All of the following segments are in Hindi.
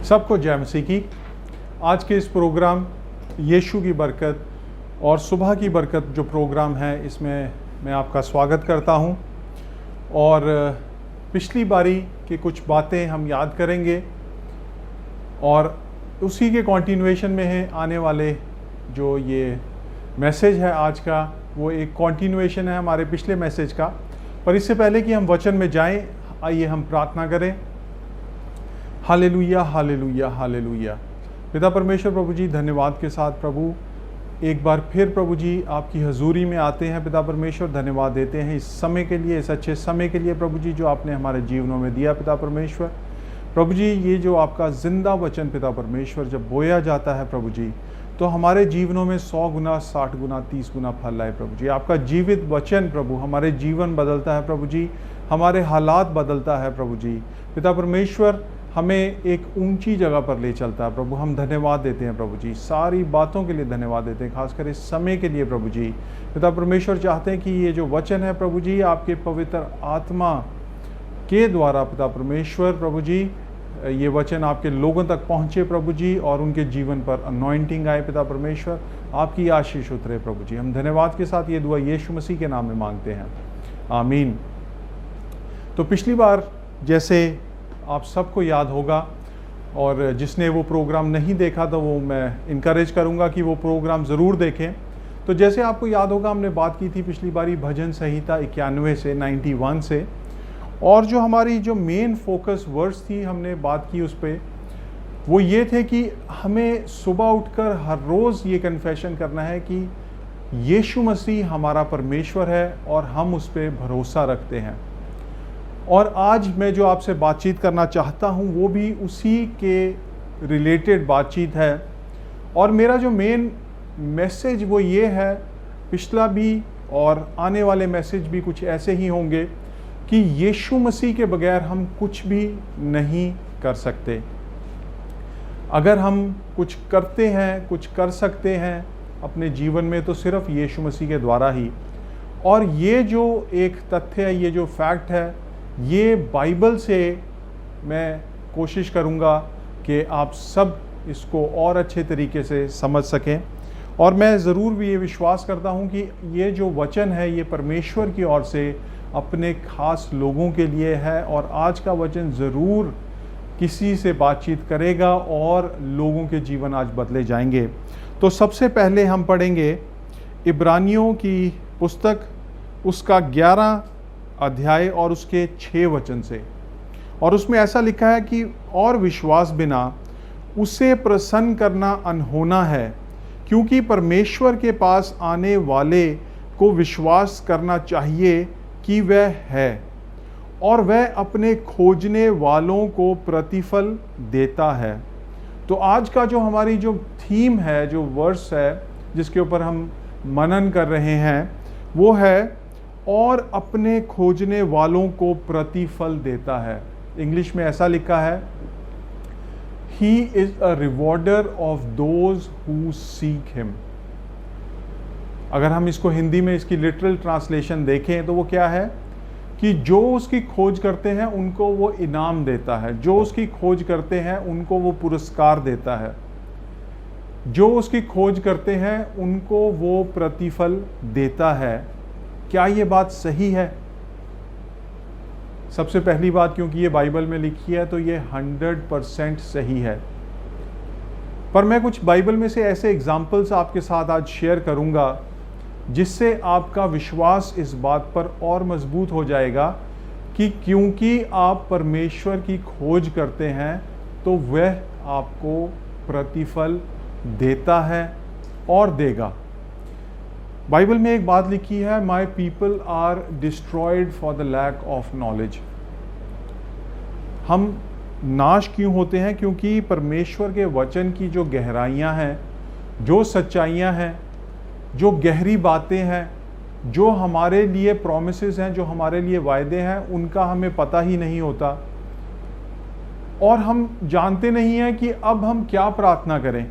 सबको जय मसीह की। आज के इस प्रोग्राम यीशु की बरकत और सुबह की बरकत जो प्रोग्राम है, इसमें मैं आपका स्वागत करता हूं। और पिछली बारी की कुछ बातें हम याद करेंगे और उसी के कंटिन्यूएशन में है आने वाले जो ये मैसेज है आज का, वो एक कंटिन्यूएशन है हमारे पिछले मैसेज का। पर इससे पहले कि हम वचन में जाएं, आइए हम प्रार्थना करें। Hallelujah hallelujah hallelujah. पिता परमेश्वर प्रभु जी, धन्यवाद के साथ प्रभु एक बार फिर प्रभु जी आपकी हजूरी में आते हैं। पिता परमेश्वर धन्यवाद देते हैं इस समय के लिए, इस अच्छे समय के लिए प्रभु जी जो आपने हमारे जीवनों में दिया। पिता परमेश्वर प्रभु जी, ये जो आपका जिंदा वचन पिता परमेश्वर जब बोया जाता है प्रभु जी, तो हमारे जीवनों में 100 गुना 60 गुना 30 गुना फल लाए प्रभु जी। आपका जीवित वचन प्रभु हमारे जीवन बदलता है प्रभु जी, हमारे हालात बदलता है प्रभु जी। पिता परमेश्वर हमें एक ऊंची जगह पर ले चलता है प्रभु। हम धन्यवाद देते हैं प्रभु जी, सारी बातों के लिए धन्यवाद देते हैं, खासकर इस समय के लिए प्रभु जी। पिता परमेश्वर चाहते हैं कि ये जो वचन है प्रभु जी, आपके पवित्र आत्मा के द्वारा पिता परमेश्वर प्रभु जी, ये वचन आपके लोगों तक पहुँचे प्रभु जी, और उनके जीवन पर अनॉइंटिंग आए। पिता परमेश्वर आपकी आशीष उतरे प्रभु जी। हम धन्यवाद के साथ ये दुआ यीशु मसीह के नाम में मांगते हैं, आमीन। तो पिछली बार जैसे आप सबको याद होगा, और जिसने वो प्रोग्राम नहीं देखा तो वो मैं इनकरेज करूंगा कि वो प्रोग्राम ज़रूर देखें। तो जैसे आपको याद होगा, हमने बात की थी पिछली बारी भजन संहिता 91 से 91 से, और जो हमारी जो मेन फोकस वर्ड्स थी हमने बात की उस पर, वो ये थे कि हमें सुबह उठकर हर रोज़ ये कन्फेशन करना है कि यीशु मसीह हमारा परमेश्वर है और हम उस पर भरोसा रखते हैं। और आज मैं जो आपसे बातचीत करना चाहता हूँ वो भी उसी के रिलेटेड बातचीत है। और मेरा जो मेन मैसेज वो ये है, पिछला भी और आने वाले मैसेज भी कुछ ऐसे ही होंगे कि यीशु मसीह के बगैर हम कुछ भी नहीं कर सकते। अगर हम कुछ करते हैं, कुछ कर सकते हैं अपने जीवन में, तो सिर्फ यीशु मसीह के द्वारा ही। और ये जो एक तथ्य है, ये जो फैक्ट है, ये बाइबल से मैं कोशिश करूँगा कि आप सब इसको और अच्छे तरीके से समझ सकें। और मैं ज़रूर भी ये विश्वास करता हूँ कि ये जो वचन है ये परमेश्वर की ओर से अपने ख़ास लोगों के लिए है, और आज का वचन ज़रूर किसी से बातचीत करेगा और लोगों के जीवन आज बदले जाएंगे। तो सबसे पहले हम पढ़ेंगे इब्रानियों की पुस्तक, उसका 11 अध्याय और उसके 6 वचन से। और उसमें ऐसा लिखा है कि और विश्वास बिना उसे प्रसन्न करना अनहोना है, क्योंकि परमेश्वर के पास आने वाले को विश्वास करना चाहिए कि वह है, और वह अपने खोजने वालों को प्रतिफल देता है। तो आज का जो हमारी जो थीम है, जो वर्स है जिसके ऊपर हम मनन कर रहे हैं, वो है और अपने खोजने वालों को प्रतिफल देता है। इंग्लिश में ऐसा लिखा है, He is a rewarder of those who seek him। अगर हम इसको हिंदी में इसकी लिटरल ट्रांसलेशन देखें तो वो क्या है कि जो उसकी खोज करते हैं उनको वो इनाम देता है, जो उसकी खोज करते हैं उनको वो पुरस्कार देता है, जो उसकी खोज करते हैं उनको वो प्रतिफल देता है। क्या ये बात सही है? सबसे पहली बात, क्योंकि ये बाइबल में लिखी है तो ये 100% सही है। पर मैं कुछ बाइबल में से ऐसे एग्जाम्पल्स आपके साथ आज शेयर करूंगा जिससे आपका विश्वास इस बात पर और मजबूत हो जाएगा कि क्योंकि आप परमेश्वर की खोज करते हैं तो वह आपको प्रतिफल देता है और देगा। बाइबल में एक बात लिखी है, my people are destroyed for the lack of knowledge. हम नाश क्यों होते हैं? क्योंकि परमेश्वर के वचन की जो गहराइयाँ हैं, जो सच्चाइयाँ हैं, जो गहरी बातें हैं, जो हमारे लिए प्रॉमिसेस हैं, जो हमारे लिए वायदे हैं, उनका हमें पता ही नहीं होता। और हम जानते नहीं हैं कि अब हम क्या प्रार्थना करें।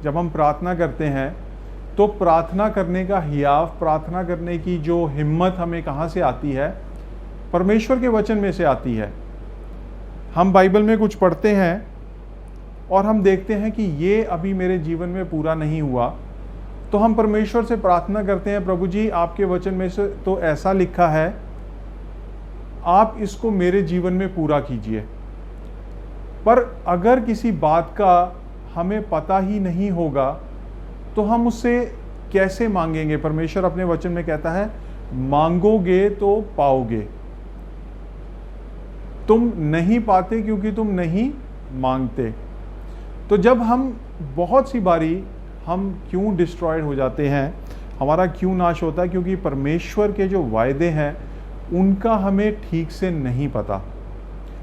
जब हम प्रार्थना करते हैं तो प्रार्थना करने का हियाव, प्रार्थना करने की जो हिम्मत हमें कहाँ से आती है? परमेश्वर के वचन में से आती है। हम बाइबल में कुछ पढ़ते हैं और हम देखते हैं कि ये अभी मेरे जीवन में पूरा नहीं हुआ, तो हम परमेश्वर से प्रार्थना करते हैं, प्रभु जी आपके वचन में से तो ऐसा लिखा है, आप इसको मेरे जीवन में पूरा कीजिए। पर अगर किसी बात का हमें पता ही नहीं होगा तो हम उससे कैसे मांगेंगे? परमेश्वर अपने वचन में कहता है, मांगोगे तो पाओगे, तुम नहीं पाते क्योंकि तुम नहीं मांगते। तो जब हम बहुत सी बारी हम क्यों डिस्ट्रॉयड हो जाते हैं, हमारा क्यों नाश होता है? क्योंकि परमेश्वर के जो वायदे हैं उनका हमें ठीक से नहीं पता।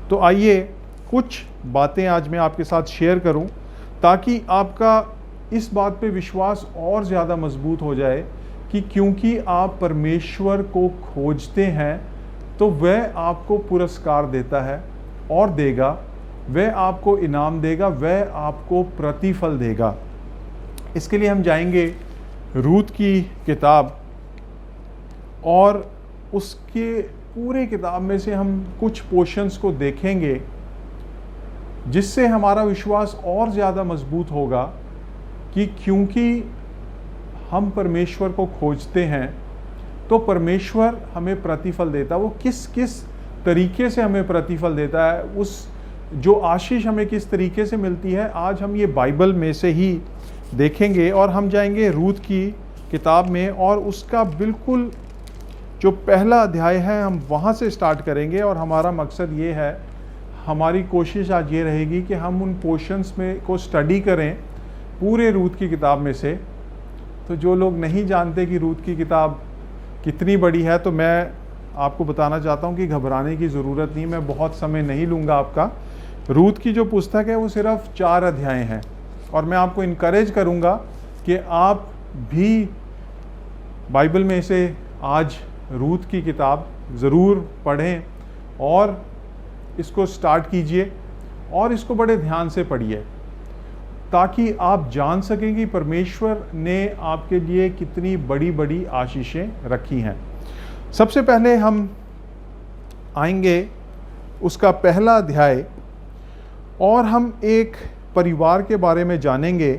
तो आइए कुछ बातें आज मैं आपके साथ शेयर करूं ताकि आपका इस बात पे विश्वास और ज़्यादा मजबूत हो जाए कि क्योंकि आप परमेश्वर को खोजते हैं तो वह आपको पुरस्कार देता है और देगा, वह आपको इनाम देगा, वह आपको प्रतिफल देगा। इसके लिए हम जाएंगे रूत की किताब और उसके पूरे किताब में से हम कुछ पोर्शंस को देखेंगे जिससे हमारा विश्वास और ज़्यादा मजबूत होगा कि क्योंकि हम परमेश्वर को खोजते हैं तो परमेश्वर हमें प्रतिफल देता है। वो किस किस तरीके से हमें प्रतिफल देता है, उस जो आशीष हमें किस तरीके से मिलती है, आज हम ये बाइबल में से ही देखेंगे। और हम जाएंगे रूत की किताब में और उसका बिल्कुल जो पहला अध्याय है हम वहाँ से स्टार्ट करेंगे। और हमारा मकसद ये है, हमारी कोशिश आज ये रहेगी कि हम उन पोर्शंस में को स्टडी करें पूरे रूत की किताब में से। तो जो लोग नहीं जानते कि रूत की किताब कितनी बड़ी है, तो मैं आपको बताना चाहता हूँ कि घबराने की ज़रूरत नहीं, मैं बहुत समय नहीं लूँगा आपका। रूत की जो पुस्तक है वो सिर्फ 4 अध्याय हैं और मैं आपको इनकरेज करूँगा कि आप भी बाइबल में से आज रूत की किताब ज़रूर पढ़ें और इसको स्टार्ट कीजिए और इसको बड़े ध्यान से पढ़िए ताकि आप जान सकें कि परमेश्वर ने आपके लिए कितनी बड़ी बड़ी आशीषें रखी हैं। सबसे पहले हम आएंगे उसका पहला अध्याय और हम एक परिवार के बारे में जानेंगे।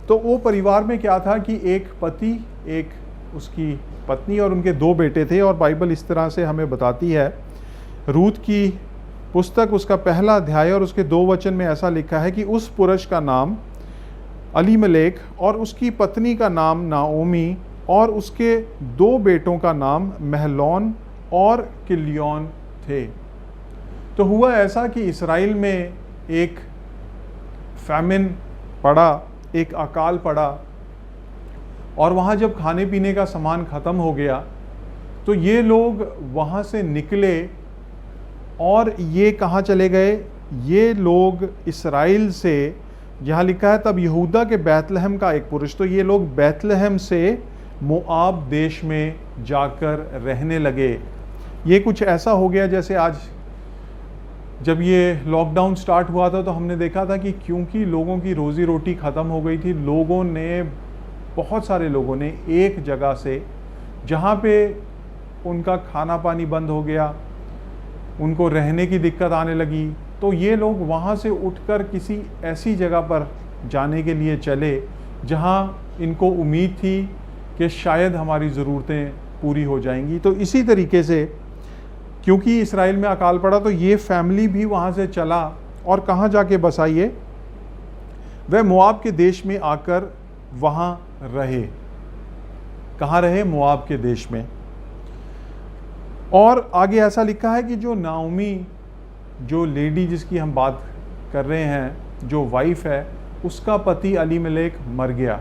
तो वो परिवार में क्या था कि एक पति, एक उसकी पत्नी और उनके 2 बेटे थे। और बाइबल इस तरह से हमें बताती है, रूत की पुस्तक उसका पहला अध्याय और उसके 2 वचन में ऐसा लिखा है कि उस पुरुष का नाम अलीमलेक और उसकी पत्नी का नाम नाओमी और उसके 2 बेटों का नाम महलोन और किलियोन थे। तो हुआ ऐसा कि इस्राएल में एक फैमिन पड़ा, एक अकाल पड़ा और वहाँ जब खाने पीने का सामान ख़त्म हो गया तो ये लोग वहाँ से निकले और ये कहाँ चले गए? ये लोग इस्राएल से, यहाँ लिखा है तब यहूदा के बैतलहम का एक पुरुष, तो ये लोग बैतलहम से मोआब देश में जाकर रहने लगे। ये कुछ ऐसा हो गया जैसे आज जब ये लॉकडाउन स्टार्ट हुआ था तो हमने देखा था कि क्योंकि लोगों की रोज़ी रोटी ख़त्म हो गई थी, लोगों ने, बहुत सारे लोगों ने एक जगह से जहाँ पे उनका खाना पानी बंद हो गया, उनको रहने की दिक्कत आने लगी, तो ये लोग वहाँ से उठकर किसी ऐसी जगह पर जाने के लिए चले जहाँ इनको उम्मीद थी कि शायद हमारी ज़रूरतें पूरी हो जाएंगी। तो इसी तरीके से क्योंकि इस्राएल में अकाल पड़ा तो ये फैमिली भी वहाँ से चला और कहाँ जाके बसा? ये वह मोआब के देश में आकर वहाँ रहे। कहाँ रहे? मोआब के देश में। और आगे ऐसा लिखा है कि जो नाओमी, जो लेडी जिसकी हम बात कर रहे हैं, जो वाइफ है, उसका पति अलीमलेक मर गया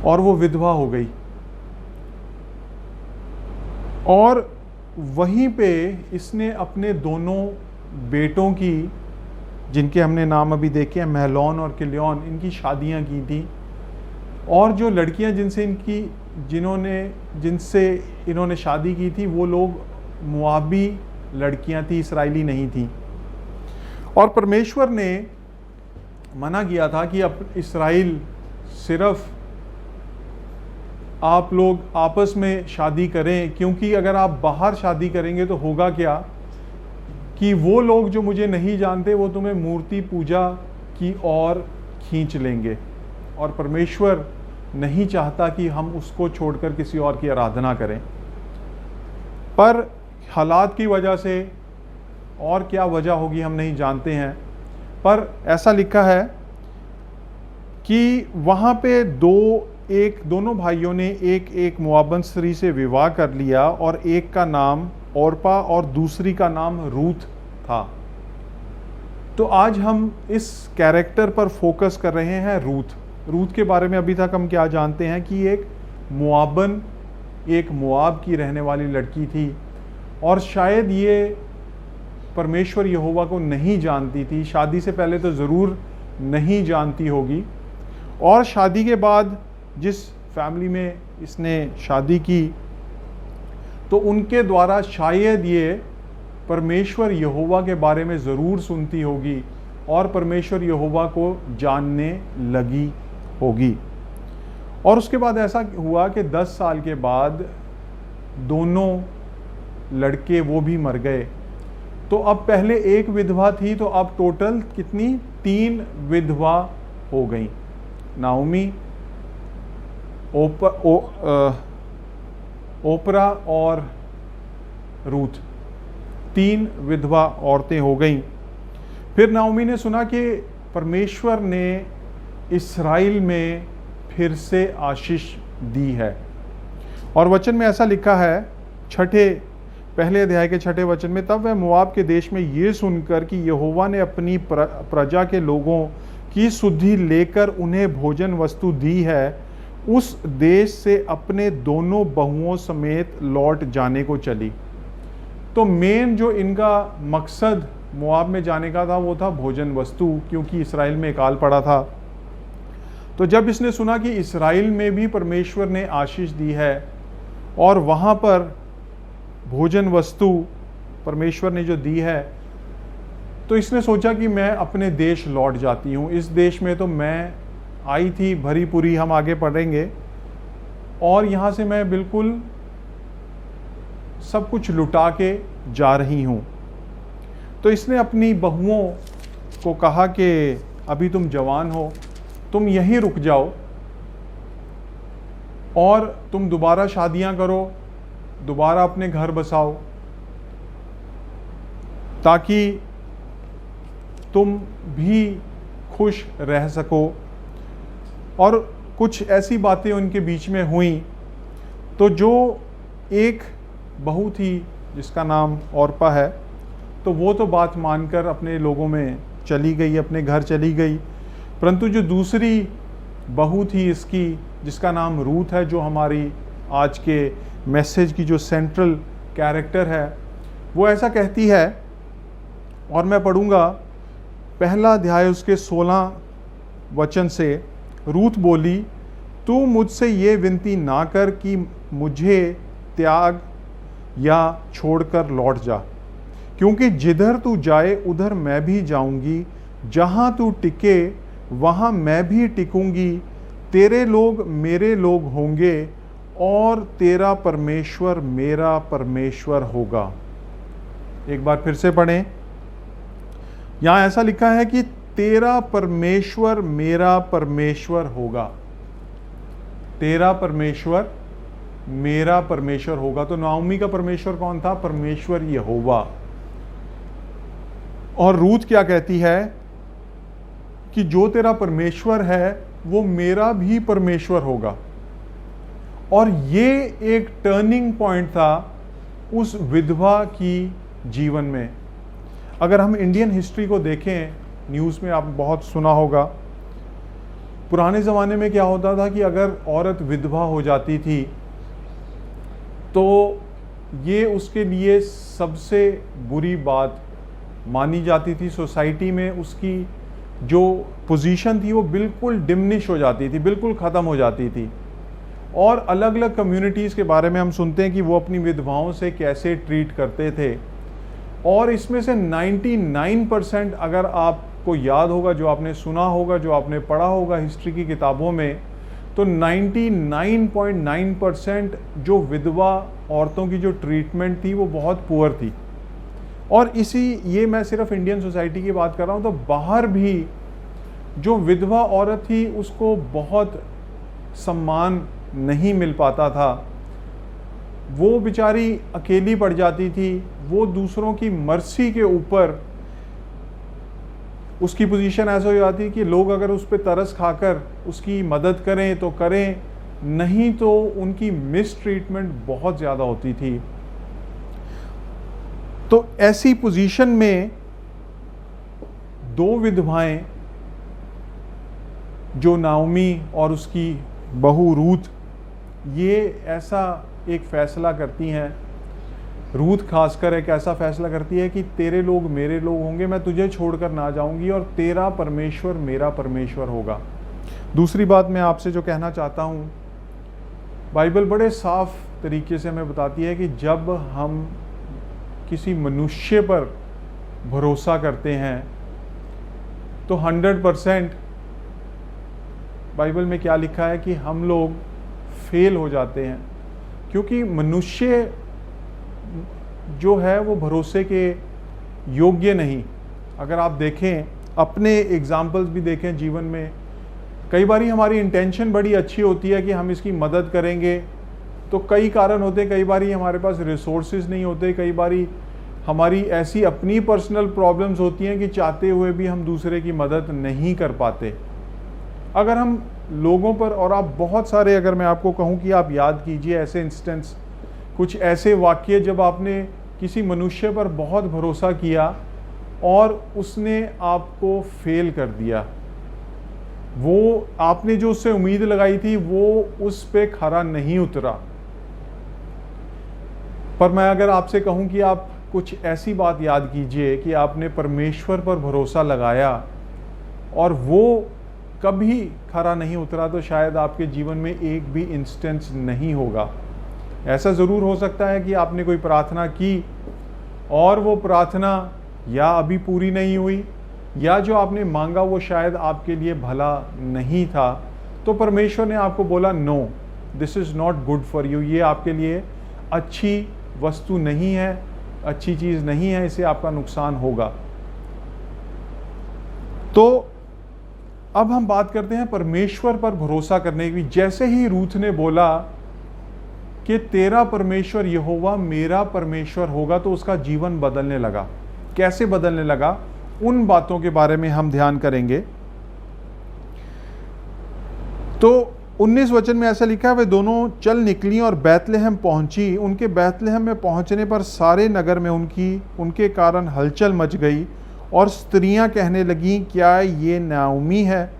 और वो विधवा हो गई। और वहीं पे इसने अपने दोनों बेटों की, जिनके हमने नाम अभी देखे हैं, महलोन और किलियोन, इनकी शादियां की थी। और जो लड़कियां जिनसे इन्होंने शादी की थी वो लोग मुआबी लड़कियां थी, इसराइली नहीं थी। और परमेश्वर ने मना किया था कि अब इसराइल सिर्फ आप लोग आपस में शादी करें, क्योंकि अगर आप बाहर शादी करेंगे तो होगा क्या कि वो लोग जो मुझे नहीं जानते वो तुम्हें मूर्ति पूजा की ओर खींच लेंगे, और परमेश्वर नहीं चाहता कि हम उसको छोड़कर किसी और की आराधना करें। पर हालात की वजह से, और क्या वजह होगी हम नहीं जानते हैं, पर ऐसा लिखा है कि वहाँ पे दोनों भाइयों ने एक मोआबन स्त्री से विवाह कर लिया, और एक का नाम ओरपा और दूसरी का नाम रूथ था। तो आज हम इस कैरेक्टर पर फोकस कर रहे हैं, रूथ के बारे में अभी तक हम क्या जानते हैं कि एक मोआब की रहने वाली लड़की थी, और शायद ये परमेश्वर यहोवा को नहीं जानती थी। शादी से पहले तो ज़रूर नहीं जानती होगी, और शादी के बाद जिस फैमिली में इसने शादी की तो उनके द्वारा शायद ये परमेश्वर यहोवा के बारे में ज़रूर सुनती होगी और परमेश्वर यहोवा को जानने लगी होगी। और उसके बाद ऐसा हुआ कि 10 साल के बाद दोनों लड़के वो भी मर गए। तो अब पहले एक विधवा थी, तो अब टोटल कितनी 3 विधवा हो गई। नाओमी, ओपरा और रूथ, 3 विधवा औरतें हो गईं। फिर नाओमी ने सुना कि परमेश्वर ने इस्राएल में फिर से आशीष दी है, और वचन में ऐसा लिखा है पहले अध्याय के 6 वचन में, तब वह मोआब के देश में ये सुनकर कि यहोवा ने अपनी प्रजा के लोगों की सुधि लेकर उन्हें भोजन वस्तु दी है, उस देश से अपने दोनों बहुओं समेत लौट जाने को चली। तो मेन जो इनका मकसद मोआब में जाने का था वो था भोजन वस्तु, क्योंकि इस्राएल में अकाल पड़ा था। तो जब इसने सुना कि इस्राएल में भी परमेश्वर ने आशीष दी है और वहाँ पर भोजन वस्तु परमेश्वर ने जो दी है, तो इसने सोचा कि मैं अपने देश लौट जाती हूँ। इस देश में तो मैं आई थी भरी पूरी, हम आगे पढ़ेंगे, और यहाँ से मैं बिल्कुल सब कुछ लुटा के जा रही हूँ। तो इसने अपनी बहुओं को कहा कि अभी तुम जवान हो, तुम यहीं रुक जाओ और तुम दोबारा शादियां करो, दोबारा अपने घर बसाओ, ताकि तुम भी खुश रह सको। और कुछ ऐसी बातें उनके बीच में हुई। तो जो एक बहू थी जिसका नाम ओरपा है, तो वो तो बात मानकर अपने लोगों में चली गई, अपने घर चली गई। परंतु जो दूसरी बहू थी इसकी, जिसका नाम रूथ है, जो हमारी आज के मैसेज की जो सेंट्रल कैरेक्टर है, वो ऐसा कहती है, और मैं पढ़ूंगा पहला अध्याय उसके 16 वचन से। रूथ बोली, तू मुझसे ये विनती ना कर कि मुझे त्याग या छोड़कर लौट जा, क्योंकि जिधर तू जाए उधर मैं भी जाऊंगी, जहां तू टिके वहां मैं भी टिकूंगी। तेरे लोग मेरे लोग होंगे और तेरा परमेश्वर मेरा परमेश्वर होगा। एक बार फिर से पढ़ें। यहां ऐसा लिखा है कि तेरा परमेश्वर मेरा परमेश्वर होगा, तेरा परमेश्वर मेरा परमेश्वर होगा। तो नाओमी का परमेश्वर कौन था? परमेश्वर यहोवा। और रूथ क्या कहती है कि जो तेरा परमेश्वर है वो मेरा भी परमेश्वर होगा। और ये एक टर्निंग पॉइंट था उस विधवा की जीवन में। अगर हम इंडियन हिस्ट्री को देखें, न्यूज़ में आप बहुत सुना होगा, पुराने ज़माने में क्या होता था कि अगर औरत विधवा हो जाती थी तो ये उसके लिए सबसे बुरी बात मानी जाती थी। सोसाइटी में उसकी जो पोजीशन थी वो बिल्कुल डिमिनिश हो जाती थी, बिल्कुल ख़त्म हो जाती थी। और अलग अलग कम्युनिटीज़ के बारे में हम सुनते हैं कि वो अपनी विधवाओं से कैसे ट्रीट करते थे। और इसमें से 99% अगर आपको याद होगा, जो आपने सुना होगा, जो आपने पढ़ा होगा हिस्ट्री की किताबों में, तो 99.9% जो विधवा औरतों की जो ट्रीटमेंट थी वो बहुत पुअर थी। और ये मैं सिर्फ इंडियन सोसाइटी की बात कर रहा हूँ, तो बाहर भी जो विधवा औरत थी उसको बहुत सम्मान नहीं मिल पाता था। वो बेचारी अकेली पड़ जाती थी, वो दूसरों की मर्सी के ऊपर उसकी पोजीशन ऐसा हो जाती कि लोग अगर उस पर तरस खाकर उसकी मदद करें तो करें, नहीं तो उनकी मिस ट्रीटमेंट बहुत ज़्यादा होती थी। तो ऐसी पोजीशन में दो विधवाएं, जो नाओमी और उसकी बहू रूथ, ये ऐसा एक फ़ैसला करती हैं। रूथ खासकर एक ऐसा फ़ैसला करती है कि तेरे लोग मेरे लोग होंगे, मैं तुझे छोड़कर ना जाऊंगी और तेरा परमेश्वर मेरा परमेश्वर होगा। दूसरी बात मैं आपसे जो कहना चाहता हूँ, बाइबल बड़े साफ तरीके से हमें बताती है कि जब हम किसी मनुष्य पर भरोसा करते हैं तो 100% बाइबल में क्या लिखा है कि हम लोग फेल हो जाते हैं, क्योंकि मनुष्य जो है वो भरोसे के योग्य नहीं। अगर आप देखें, अपने एग्जाम्पल्स भी देखें जीवन में, कई बारी हमारी इंटेंशन बड़ी अच्छी होती है कि हम इसकी मदद करेंगे, तो कई कारण होते हैं। कई बारी हमारे पास रिसोर्सेज नहीं होते, कई बारी हमारी ऐसी अपनी पर्सनल प्रॉब्लम्स होती हैं कि चाहते हुए भी हम दूसरे की मदद नहीं कर पाते। अगर हम लोगों पर, और आप बहुत सारे, अगर मैं आपको कहूँ कि आप याद कीजिए ऐसे इंस्टेंस, कुछ ऐसे वाक्य जब आपने किसी मनुष्य पर बहुत भरोसा किया और उसने आपको फेल कर दिया, वो आपने जो उससे उम्मीद लगाई थी वो उस पे खरा नहीं उतरा। पर मैं अगर आपसे कहूं कि आप कुछ ऐसी बात याद कीजिए कि आपने परमेश्वर पर भरोसा लगाया और वो कभी खरा नहीं उतरा, तो शायद आपके जीवन में एक भी इंस्टेंस नहीं होगा। ऐसा ज़रूर हो सकता है कि आपने कोई प्रार्थना की और वो प्रार्थना या अभी पूरी नहीं हुई, या जो आपने मांगा वो शायद आपके लिए भला नहीं था, तो परमेश्वर ने आपको बोला no, this is not good for you, ये आपके लिए अच्छी वस्तु नहीं है, अच्छी चीज़ नहीं है, इससे आपका नुकसान होगा। तो अब हम बात करते हैं परमेश्वर पर भरोसा करने की। जैसे ही रूथ ने बोला कि तेरा परमेश्वर यहोवा मेरा परमेश्वर होगा, तो उसका जीवन बदलने लगा। कैसे बदलने लगा, उन बातों के बारे में हम ध्यान करेंगे। तो 19 वचन में ऐसा लिखा है, वे दोनों चल निकली और बैतलहम पहुंची। उनके बैतलहम में पहुंचने पर सारे नगर में उनके कारण हलचल मच गई और स्त्रियां कहने लगीं, क्या ये नाओमी है?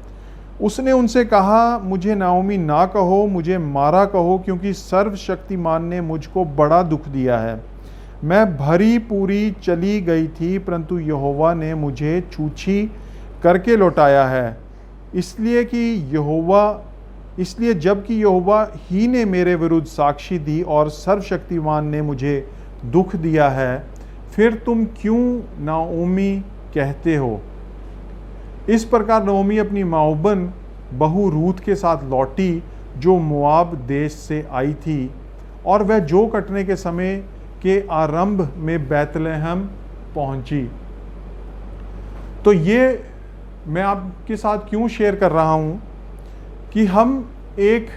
उसने उनसे कहा, मुझे नाओमी ना कहो, मुझे मारा कहो, क्योंकि सर्वशक्तिमान ने मुझको बड़ा दुख दिया है। मैं भरी पूरी चली गई थी, परंतु यहोवा ने मुझे छूछी करके लौटाया है। इसलिए जबकि यहोवा ही ने मेरे विरुद्ध साक्षी दी और सर्वशक्तिमान ने मुझे दुख दिया है, फिर तुम क्यों नाओमी कहते हो? इस प्रकार नाओमी अपनी माओबन बहू रूथ के साथ लौटी, जो मोआब देश से आई थी, और वह जौ कटने के समय के आरंभ में बैतलहम पहुंची। तो ये मैं आपके साथ क्यों शेयर कर रहा हूं कि हम एक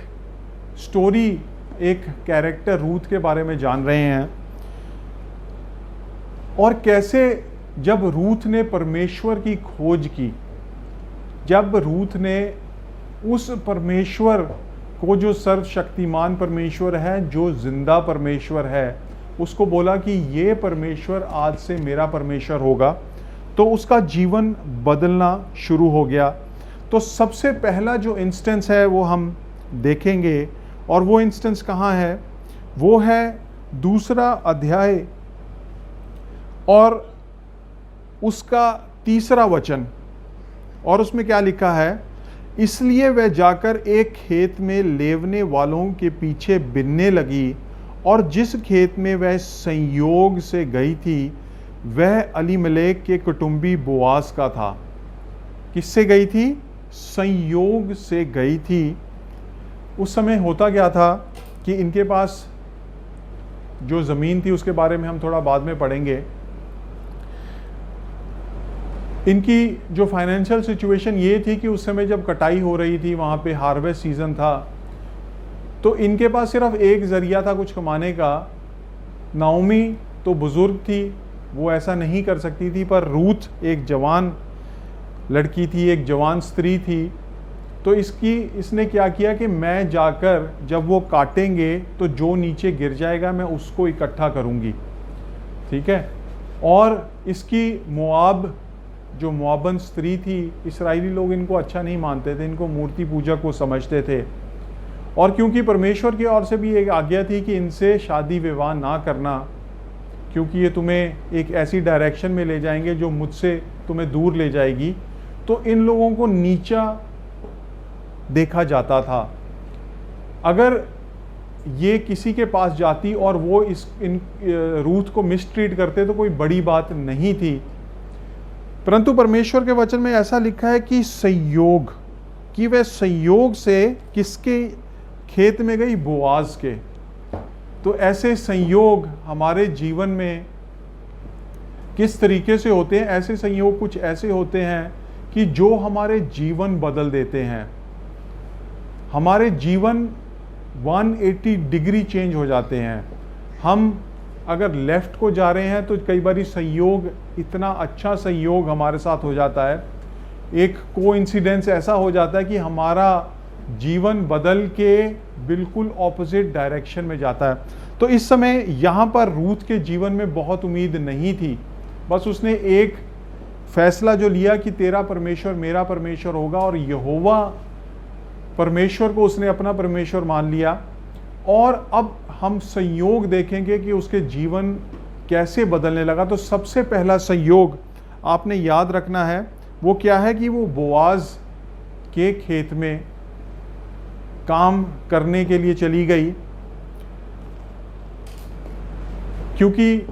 स्टोरी, एक कैरेक्टर रूथ के बारे में जान रहे हैं, और कैसे जब रूथ ने परमेश्वर की खोज की, जब रूथ ने उस परमेश्वर को, जो सर्वशक्तिमान परमेश्वर है, जो जिंदा परमेश्वर है, उसको बोला कि ये परमेश्वर आज से मेरा परमेश्वर होगा, तो उसका जीवन बदलना शुरू हो गया। तो सबसे पहला जो इंस्टेंस है वो हम देखेंगे, और वो इंस्टेंस कहाँ है? वो है 2 अध्याय और उसका 3 वचन। और उसमें क्या लिखा है? इसलिए वह जाकर एक खेत में लेवने वालों के पीछे बिनने लगी, और जिस खेत में वह संयोग से गई थी वह अलीमलेक के कुटुंबी बोआज का था। किससे गई थी? संयोग से गई थी। उस समय होता क्या था कि इनके पास जो ज़मीन थी, उसके बारे में हम थोड़ा बाद में पढ़ेंगे, इनकी जो फाइनेंशियल सिचुएशन ये थी कि उस समय जब कटाई हो रही थी, वहाँ पे हार्वेस्ट सीजन था, तो इनके पास सिर्फ एक ज़रिया था कुछ कमाने का। नाओमी तो बुज़ुर्ग थी, वो ऐसा नहीं कर सकती थी, पर रूथ एक जवान लड़की थी, एक जवान स्त्री थी। तो इसने क्या किया कि मैं जाकर जब वो काटेंगे तो जो नीचे गिर जाएगा मैं उसको इकट्ठा करूँगी, ठीक है। और इसकी मोआब, जो मोआबन स्त्री थी, इस्राएली लोग इनको अच्छा नहीं मानते थे, इनको मूर्ति पूजा को समझते थे। और क्योंकि परमेश्वर की ओर से भी एक आज्ञा थी कि इनसे शादी विवाह ना करना, क्योंकि ये तुम्हें एक ऐसी डायरेक्शन में ले जाएंगे जो मुझसे तुम्हें दूर ले जाएगी, तो इन लोगों को नीचा देखा जाता था। अगर ये किसी के पास जाती और वो इन रूथ को मिसट्रीट करते तो कोई बड़ी बात नहीं थी, परंतु परमेश्वर के वचन में ऐसा लिखा है कि संयोग, कि वह संयोग से किसके खेत में गई? बोआज के। तो ऐसे संयोग हमारे जीवन में किस तरीके से होते हैं? ऐसे संयोग कुछ ऐसे होते हैं कि जो हमारे जीवन बदल देते हैं। हमारे जीवन 180 डिग्री चेंज हो जाते हैं। हम अगर लेफ्ट को जा रहे हैं तो कई बार संयोग, इतना अच्छा संयोग हमारे साथ हो जाता है, एक कोइंसिडेंस ऐसा हो जाता है कि हमारा जीवन बदल के बिल्कुल ऑपोजिट डायरेक्शन में जाता है। तो इस समय यहाँ पर रूथ के जीवन में बहुत उम्मीद नहीं थी, बस उसने एक फैसला जो लिया कि तेरा परमेश्वर मेरा परमेश्वर होगा, और यहोवा परमेश्वर को उसने अपना परमेश्वर मान लिया। और अब हम संयोग देखेंगे कि उसके जीवन कैसे बदलने लगा। तो सबसे पहला संयोग आपने याद रखना है वो क्या है कि वो बोआज के खेत में काम करने के लिए चली गई। क्योंकि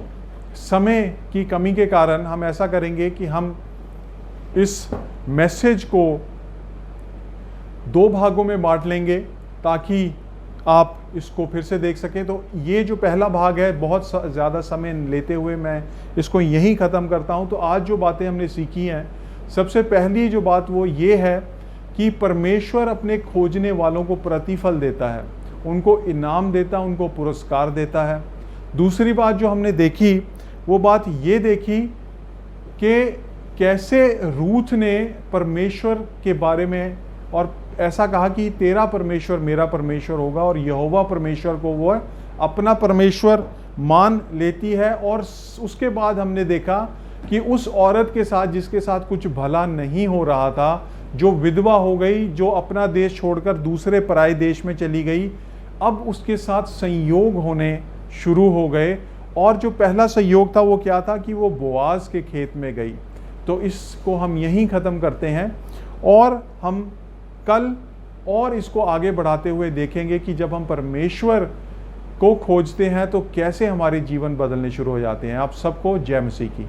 समय की कमी के कारण हम ऐसा करेंगे कि हम इस मैसेज को 2 भागों में बांट लेंगे ताकि आप इसको फिर से देख सकें। तो ये जो पहला भाग है, बहुत ज़्यादा समय लेते हुए मैं इसको यहीं ख़त्म करता हूँ। तो आज जो बातें हमने सीखी हैं, सबसे पहली जो बात वो ये है कि परमेश्वर अपने खोजने वालों को प्रतिफल देता है, उनको इनाम देता है, उनको पुरस्कार देता है। दूसरी बात जो हमने देखी वो बात ये देखी कि कैसे रूथ ने परमेश्वर के बारे में और ऐसा कहा कि तेरा परमेश्वर मेरा परमेश्वर होगा, और यहोवा परमेश्वर को वो अपना परमेश्वर मान लेती है। और उसके बाद हमने देखा कि उस औरत के साथ जिसके साथ कुछ भला नहीं हो रहा था, जो विधवा हो गई, जो अपना देश छोड़कर दूसरे पराये देश में चली गई, अब उसके साथ संयोग होने शुरू हो गए। और जो पहला संयोग था वो क्या था कि वो बोआज के खेत में गई। तो इसको हम यहीं ख़त्म करते हैं, और हम कल और इसको आगे बढ़ाते हुए देखेंगे कि जब हम परमेश्वर को खोजते हैं तो कैसे हमारे जीवन बदलने शुरू हो जाते हैं। आप सबको जय मसीह की।